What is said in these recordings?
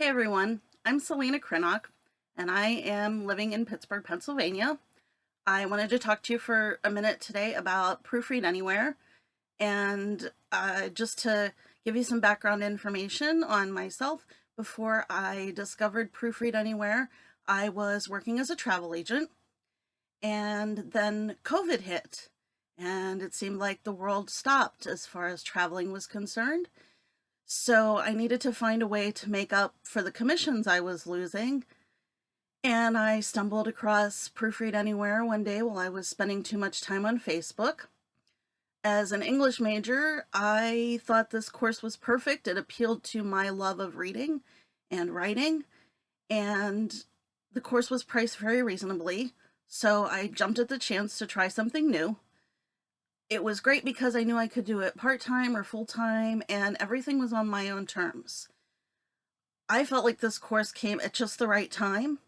Hey everyone, I'm Selina Krinock, and I am living in Pittsburgh, Pennsylvania. I wanted to talk to you for a minute today about Proofread Anywhere, and just to give you some background information on myself. Before I discovered Proofread Anywhere, I was working as a travel agent, and then COVID hit, and it seemed like the world stopped as far as traveling was concerned. So I needed to find a way to make up for the commissions I was losing. And I stumbled across Proofread Anywhere one day while I was spending too much time on Facebook. As an English major, I thought this course was perfect. It appealed to my love of reading and writing, and the course was priced very reasonably. So I jumped at the chance to try something new. It was great because I knew I could do it part-time or full-time, and everything was on my own terms. I felt like this course came at just the right time.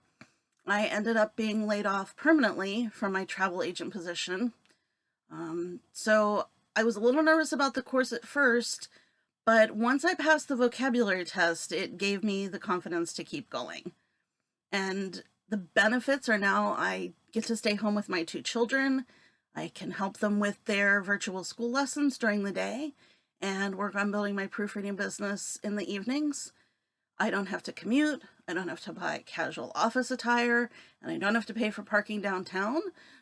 I ended up being laid off permanently from my travel agent position. So I was a little nervous about the course at first, but once I passed the vocabulary test, it gave me the confidence to keep going. And the benefits are now I get to stay home with my two children. I can help them with their virtual school lessons during the day and work on building my proofreading business in the evenings. I don't have to commute, I don't have to buy casual office attire, and I don't have to pay for parking downtown.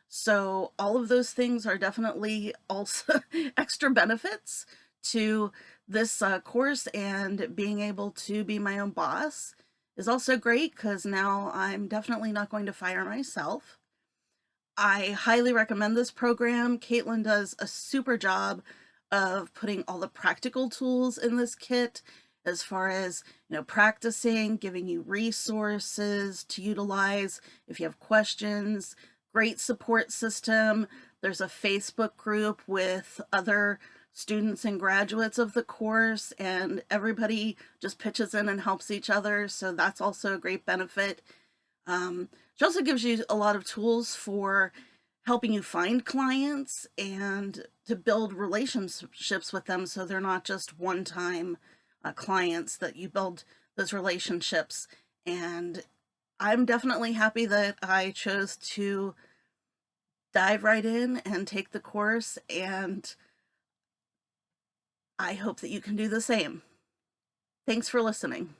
So all of those things are definitely also extra benefits to this course, and being able to be my own boss is also great because now I'm definitely not going to fire myself. I highly recommend this program. Caitlin does a super job of putting all the practical tools in this kit as far as, practicing, giving you resources to utilize if you have questions. Great support system. There's a Facebook group with other students and graduates of the course, and everybody just pitches in and helps each other, so that's also a great benefit. She also gives you a lot of tools for helping you find clients and to build relationships with them, so they're not just one-time clients, that you build those relationships. And I'm definitely happy that I chose to dive right in and take the course, and I hope that you can do the same. Thanks for listening.